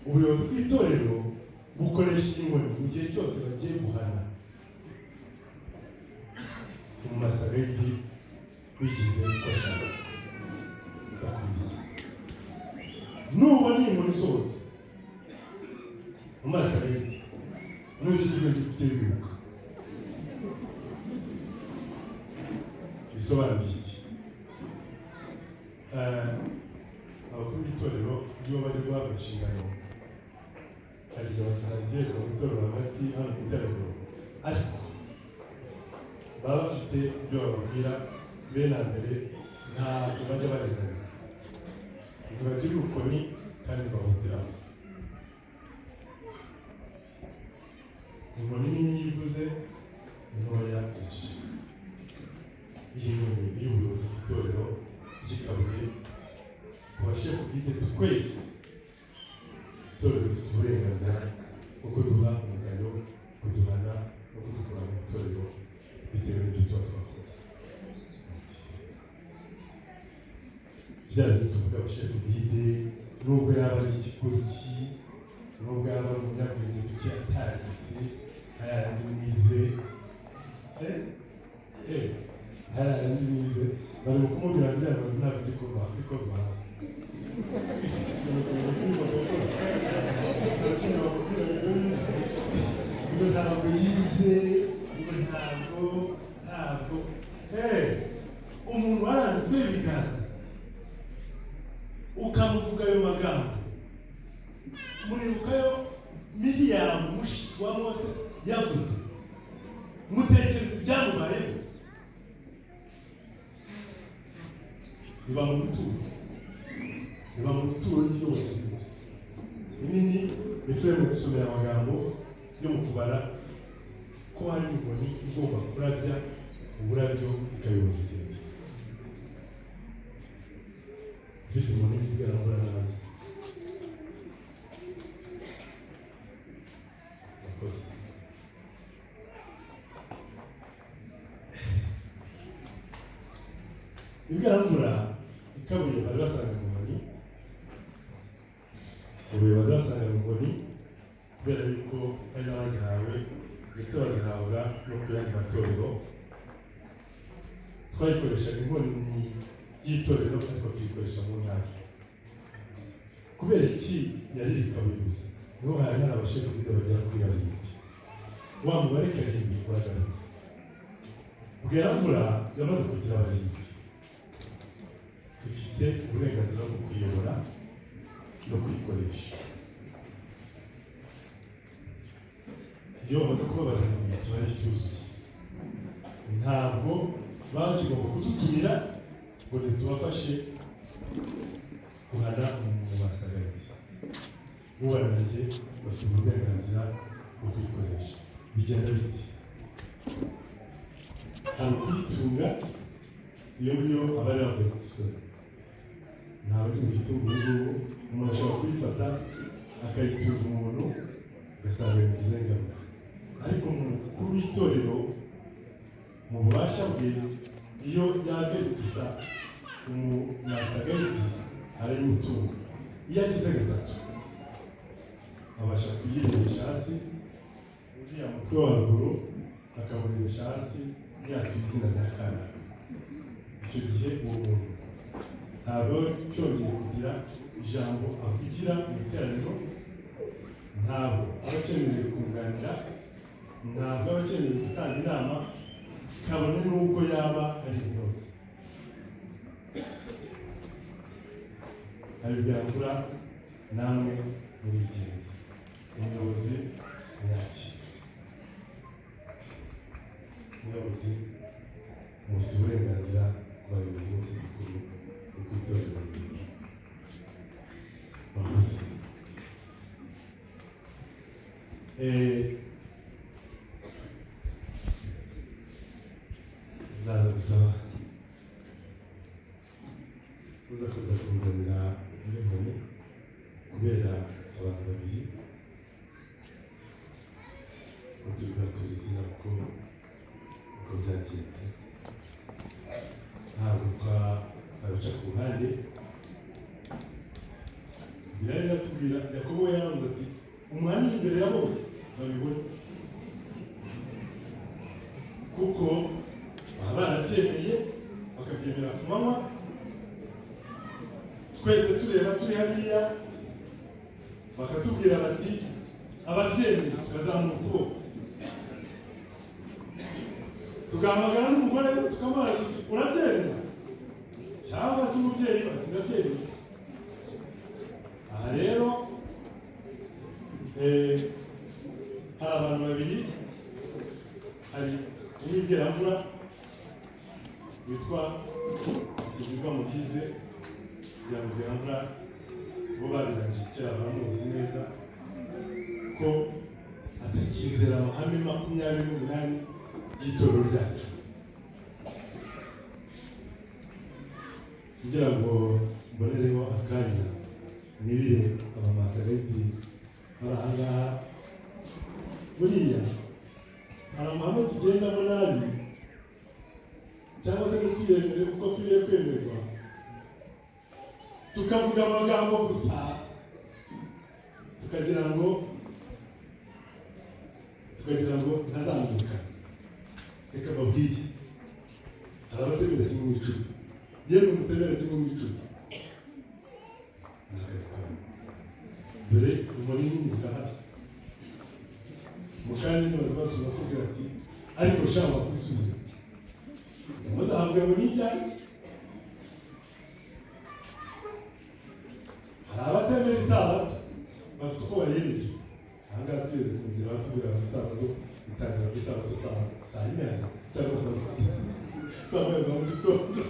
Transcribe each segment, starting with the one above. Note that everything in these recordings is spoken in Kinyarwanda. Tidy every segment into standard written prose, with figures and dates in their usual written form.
ubuyobozi bw'itorero bukoresha inkoni mu gihe cyose bagiye guhana mu masareti bigize uko ashaka bakwiriye. Nubona inkoni isohotse mu masareti n'ugiye kujya wibuka bisobanuye iki? Abakuru b'itorero iyo bari guhabwa inshingano hari igihe bataziye ku itorero hagati hano mu itorero, ariko baba bafite ibyo bababwira mbere na mbere, ntabwo bajya barengana, ntibagira urukoni kandi bahutiraho. Inkoni nini ivuze intoya ici. Iyi nkoni y'ubuyobozi bw'itorero ry'Ikabuye ku bashefu bwite twese, itorero rifite uburenganzira bwo kuduha umugayo, kuduhana no kudukura mu itorero bitewe n'ibyo tuba twakoze. Byaba ibyo tuvuga abashefu bwite, nubwo yaba ari ikigoryi, nubwo yaba ari umunyabwenge duke atagize ntayandi mwize, ntayandi mwize, bari mu kumubwira ngo ntabwo ntabwo igikorwa ikozwe hasi. Ntabwo yize, ntabwo umuntu waranzwe ibiganza ukamuvuga ayo magambo, muribukayo Miriyamu mushiki wa Mose yavuze, mutekereza ibyamubayeho. Iba mu gituza, iba mu gituro ryose inini. Efuremu dusomera amagambo yo mu kubara ko hari inkoni igomba kurabya uburabyo ikayobora isenge. Ufite inkoni y'ibweramvura nazi akoze. Ibweramvura Ikabuye bari basanga mu nkoni, ubuye bari basanga mu nkoni kubera yuko hari n'abazihawe ndetse bazihabwa no ku yandi matorero. Twayikoreshaga inkoni y'itorero ariko tuyikoresha mu ntara. Kubera iki yari Ikabuye gusa? Niho hari n'abashefu bwite bagera kuri 7. Wa mubare karindwi uragarutse. Bweramvura yamaze kugira 7. Ifite uburenganzira bwo kuyobora no kuyikoresha. Iyo bamaze kuba 7 kiba ari cyuzuye. Ntabwo bagomba kudutumira ngo ntitubafashe guhana mu masareti. Ubananiye bafite uburenganzira bwo kuyikoresha. Bigenda biti hari kuyitunga iyo ngiyo aba ari avuye ku isoko. Ntabwo ari mu gitunguru umuntu ashobora kuyifata akayitunga umuntu ugasanga yagize ingaruka, ariko umukuru w'itorero mu bubasha bwe iyo yagarutsa umusagayiti arayimutunga. Iyo agize 3 abasha kuyirebesha hasi, uriya mutwe wa ruguru akaburebesha hasi yatuye izina rya Kana. Icyo gihe uwo muntu ntabwo cyongeye kugira ijambo avugira mu iteraniro, ntabwo aba akeneye kunganira, ntabwo aba akeneye gutanga inama, kabone n'ubwo yaba ari byose. Abibweramvura namwe muri genzi umuyobozi mwakira. Umuyobozi mufite uburenganzira ku bayobozi bose bakuru uko itorero riri. Murakoze. Ndaza gusaba uza kuza kunzanira inkoni kubera abantu 2 turi izina kuko byagenze. Ntabwo twabica ku ruhande. Birari akatubwira Yakobo yaravuze ati umwanya imbere ya bose babibone kuko baba barabyemeye bakabyemera ku manywa twese tureba turi hariya bakatubwira bati ababyeyi tukazamura ukuboko tugahamagara n'umugore tukamubaza tuti urabyemera cyangwa se umubyeyi bati ndabyemera. Aha rero hari abantu babiri, hari uw'ibweramvura witwa Singirwa Mugize, ibweramvura bo babirangije kera baramuzi neza ko atakizera amahame 28 y'itorero ryacu, kugira ngo mbonereho akanya nibire abamasereti bari aha ngaha. Buriya hari amahame tugendamo nabi cyangwa se ntituyemere kuko akwiriye kwemerwa, tukavuga amagambo gusa tukagira ngo ntazambuka. Reka babwire, hari abatemera kimwe mu icumi, yewe mutemera kimwe mu icumi dore umuri nini zirahari. Mukanya nibaza batuma kubwira ati ariko shamba kwisubira muzahabwa ngo n'ibyanyu. Hari abatemera isabato bafite uko bayemeje. Aha ngaha twese kugira batubwira isabato itangira ku isabato saa 4 cyangwa saa 6 saa 5 za mu gitondo.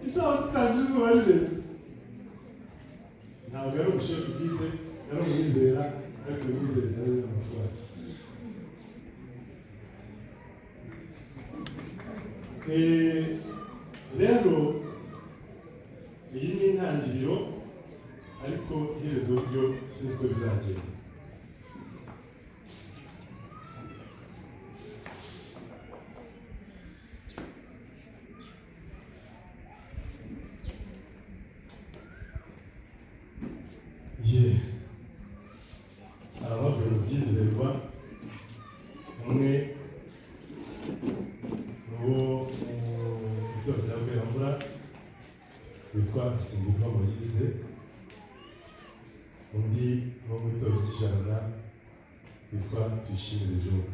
Isabato itangira izuba rirenze. Ntabwo ari umushefu bwite, yari umwizera, ariko umwizera yari n'amatwara. Rero iyi ni intangiriro, ariko iherezo ryo sinzi uko bizagenda. Arabavuye byizerwa umwe n'uwo itorero rya bweramvura witwa Singirwa Mugize, undi wo mu itorero ry'ijana witwa Tuyishimire Joe.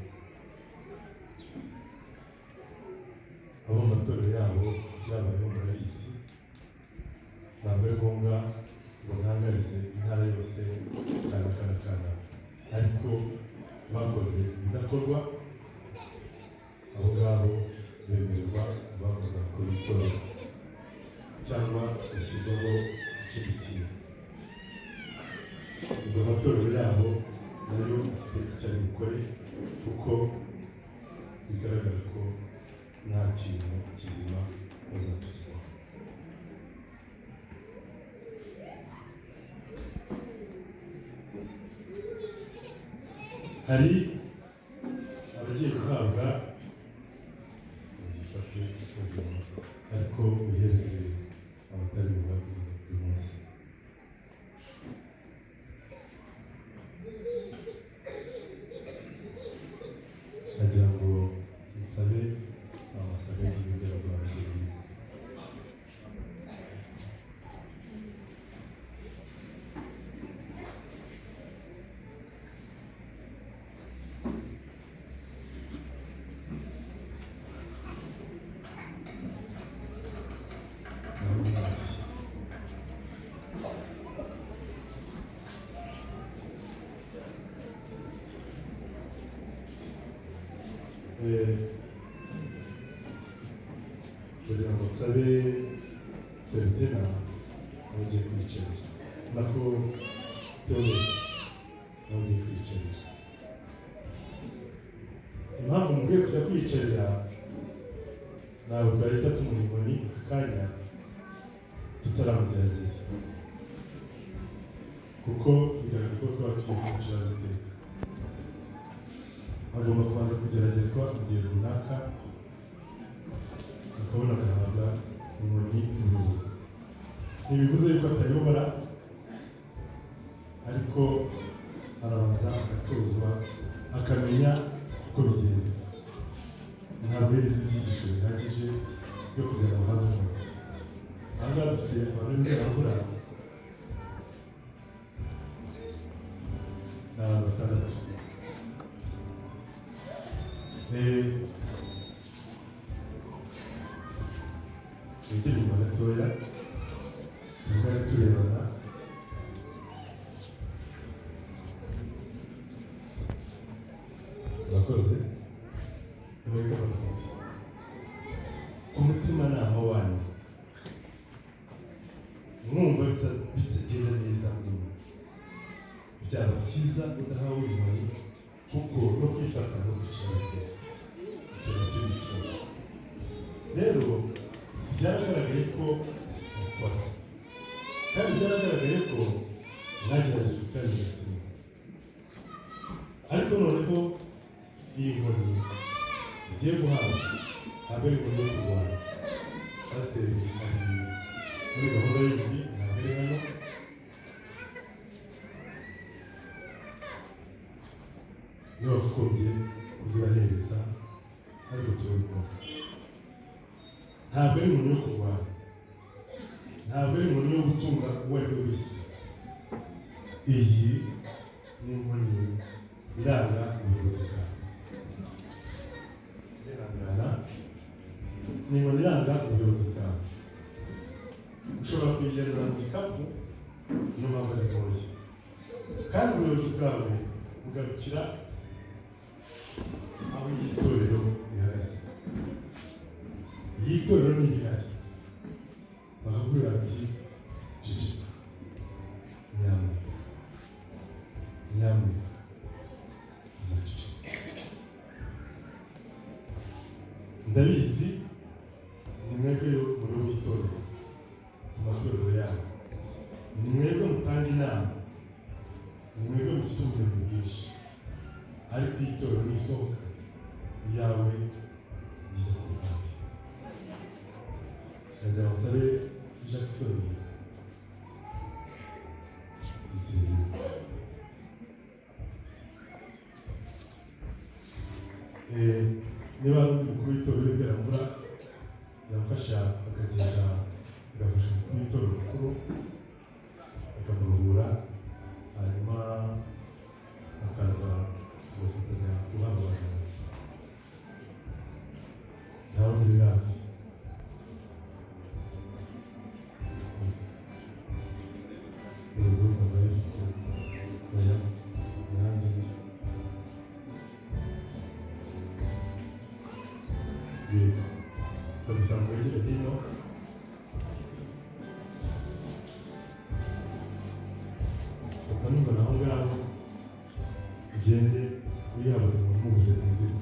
Abo mu matorero yabo yabayeho murabizi, ntabwo ari ngombwa ngo ntangarize intara yose kana, ariko bakoze ibidakorwa, abo ngabo bemererwa bavuga ku itorero cyangwa ishyirwaho ikindi kintu. Ubwo amatorero yabo nayo afite icyo ari bukore, kuko bigaragara ko nta kintu kizima bazatugezaho. Hari abagiye guhabwa zifate ubuzima, ariko uhereze abatari buhabwe uyu munsi. Nagira ngo nsabe amasabe y'ibigero bwanjye. Kugira ngo nsabe Feritena bagiye kwicara, nako Theodore bagiye kwicara. Impamvu mubwiye kujya kwicarira, ntabwo twahita tumuha inkoni akanya tutaramugerageza, kuko bigaragara ko twaba tugiye kwicara guteka. Agomba kubanza kugeragezwa mu gihe runaka, akabona agahabwa inkoni y'ubuyobozi. Ntibivuze yuko atayobora, ariko arabanza agatozwa akamenya uko bigenda. Ntabwo yize ibyigisho bihagije byo kugira ngo habe umuntu. Aha ngaha dufite abantu b'imvura ni abantu batandatu. Twegere inyuma gatoya tugane turebana. Murakoze. Mureke barakoze. Ku mutimanama wanyu mwumva bitagenda neza mwumva byaba byiza udahawe inkoni, kuko no kwifata no kwicara imbere icyo nacyo ni ikibazo. Rero byaragaragaye ko mukora, kandi byaragaragaye ko mwagerageje kandi mugatsinda. Ariko noneho iyi nkoni ugiye guhabwa ntabwo ari inkoni yo kurwana. Pasiteri ari muri gahunda y'ibiri, ntabwo ari hano. Niba wakubye uzibahereza, ariko turabikora. Ntabwo ari inkoni yo kurwana, ntabwo ari inkoni yo gutunga uwo ari we wese. Iyi ni inkoni iranga ubuyobozi bwawe. Ni inkoni iranga ubuyobozi bwawe. Ushobora kuyigendera mu gikapu, niyo mpamvu ari ntoya. Kandi ubuyobozi bwawe bugarukira aho iyi torero rihagaze. Iyi torero ni igihari, bakakubwira bati ceceka, nyamuneka, nyamuneka uzaceceka. Ndabizi ni mwebwe muri w'itorero, mu matorero yabo, ni mwebwe mutanga inama, ni mwebwe mufite ubumenyi bwinshi. Ariko iyi torero nisohoka iyawe ijya ku ruhande. Ndagira ngo nsabe Jackson niba umukuru w'itorero w'Ibweramvura yamfasha akagenda agafasha umukuru w'itorero mukuru akamuruhura, hanyuma akaza tugafatanya guhabwa abantu. Nawe muri hafi kabisa mwegere hino. Ukanumva naho ngaho ugende uyaba umuntu mubuze inzira.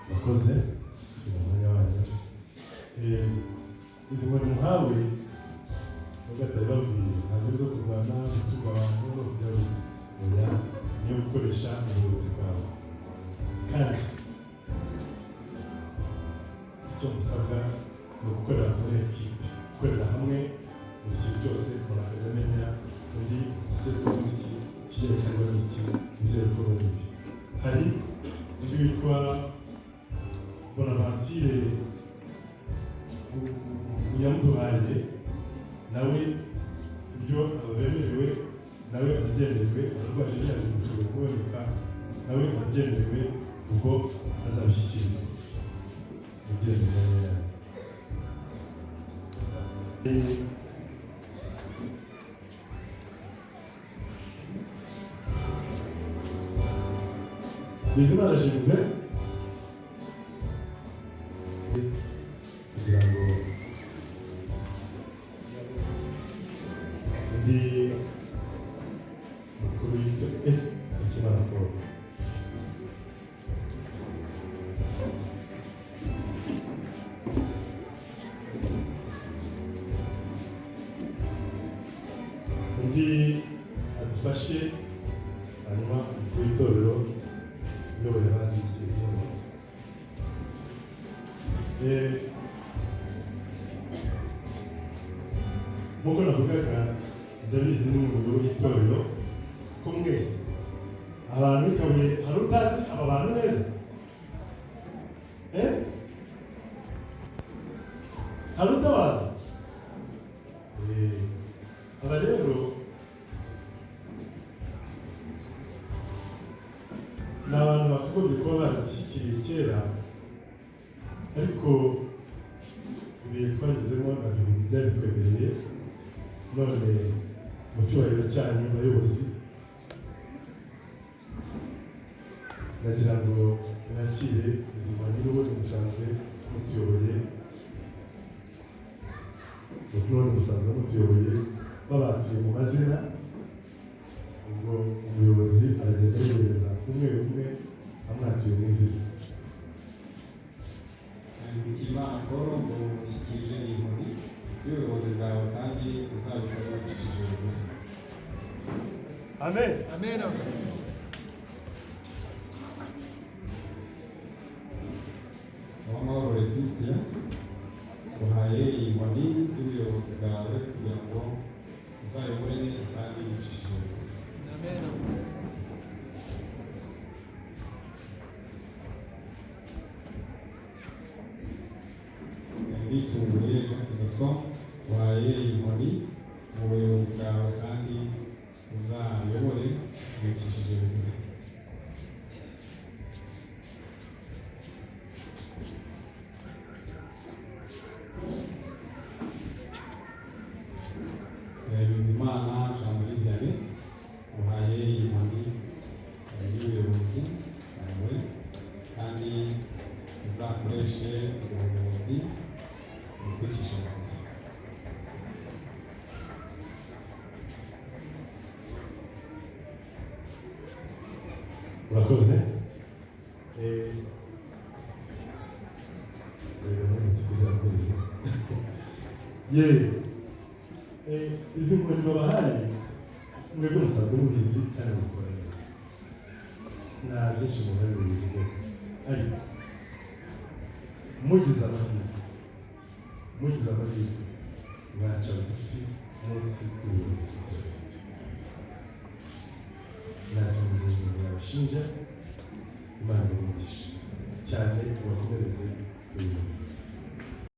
Murakoze umwanya wanyu. Izi nkoni muhawe bagatari babwiye ntabwo zo kurwana, gutuma abantu no kujya oya, niyo gukoresha ubuyobozi bwawe. Kandi icyo musabwa ni ugukorera muri ekipe. gukorera hamwe buri kintu cyose umuntu akajya amenya undi ikigezweho n'iki kigerekanwa n'iki ibyo bikorwa n'ibi. Hari undi witwa Bonaventure Uyamuduhaye, nawe ibyo abemerewe nawe abyemerewe, abarwaje cyane gushobora kuboneka nawe abyemerewe ubwo azabishyikirizwa ubyemerewe. Bizimana Gilbert kugira ngo ndi mukuru w'itwe Ikimana Paul. Undi adufashe hanyuma mukuru w'itorero uyoboye abandi nk'uko navugaga ndabizi n'umuyoboro w'itorero ko mwese abantu bikabuye hari utazi aba bantu neza hari utabaza aba rero ni abantu bakagombye kuba barazishyikiriye kera, ariko ibihe twanyuzemo ntabwo byari twemereye. None mu cyubahiro cyanyu abayobozi, nagira ngo mwakire izi mpano n'ubundi musanzwe mutuyoboye, none musanzwe mutuyoboye babatuye mu mazina. Ubwo umuyobozi aragenda yohereza umwe umwe amwatuye mu izina. Ikimana Paul ngo ushyikirije inkoni y'ubuyobozi bwawe kandi uzabikora wacishije bugufi. Amen. Amen. Uwamahoro Letitia uhaye iyi nkoni y'ubuyobozi bwawe kugira ngo uzayobore neza kandi wicishije bugufi. Amen. Ndicunguye Jean Chrysostome uhaye iyi nkoni mu buyobozi bwawe kandi uzayobore wicishije bugufi. Bizimana Jean-Marie Vianney uhaye iyi nkoni y'ubuyobozi bwawe kandi uzakoreshe ubuyobozi mu kwicisha bugufi. Urakoze. Izi nkoni babahaye mwebwe musanzwe mubizi kandi mukora neza, nta byinshi muhari bibivuga, ariko mugize amahirwe mwaca bugufi munsi y'ubuyobozi bw'itorero. Ntabwo umuntu yabashinja, Imana ibamugisha cyane, ubakomereze uyu